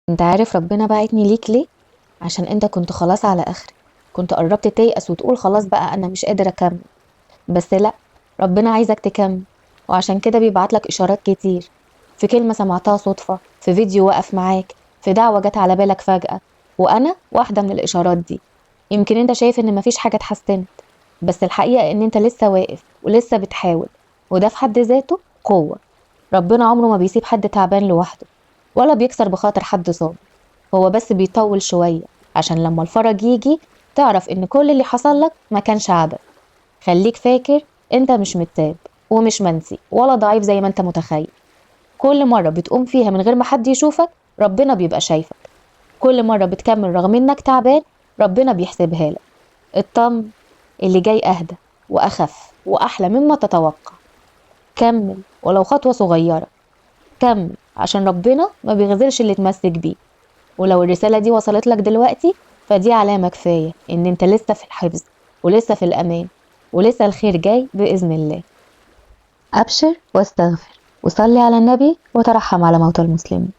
انت عارف ربنا بعتني ليك ليه؟ عشان انت كنت خلاص على اخرك، كنت قربت تيأس وتقول خلاص بقى انا مش قادر اكمل. بس لا، ربنا عايزك تكمل. وعشان كده بيبعتلك اشارات كتير، في كلمة سمعتها صدفة، في فيديو وقف معاك، في دعوة جت على بالك فجأة. وانا واحدة من الاشارات دي. يمكن انت شايف ان مفيش حاجة اتحسنت، بس الحقيقة ان انت لسه واقف ولسه بتحاول، وده في حد ذاته قوة. ربنا عمره ما بيسيب حد تعبان لوحده، ولا بيكسر بخاطر حد صابر. هو بس بيطول شوية عشان لما الفرج يجي تعرف إن كل اللي حصل لك ما كانش عبث. خليك فاكر، أنت مش متاب ومش منسي ولا ضعيف زي ما أنت متخيل. كل مرة بتقوم فيها من غير ما حد يشوفك، ربنا بيبقى شايفك. كل مرة بتكمل رغم إنك تعبان، ربنا بيحسبها لك. اطمن، اللي جاي أهدى وأخف وأحلى مما تتوقع. كمل ولو خطوة صغيرة. كمل عشان ربنا ما بيغزلش اللي تمسك بيه. ولو الرسالة دي وصلت لك دلوقتي، فدي علامة كفاية إن أنت لسه في الحفظ، ولسه في الأمان، ولسه الخير جاي بإذن الله. أبشر واستغفر وصلي على النبي وترحم على موتى المسلمين.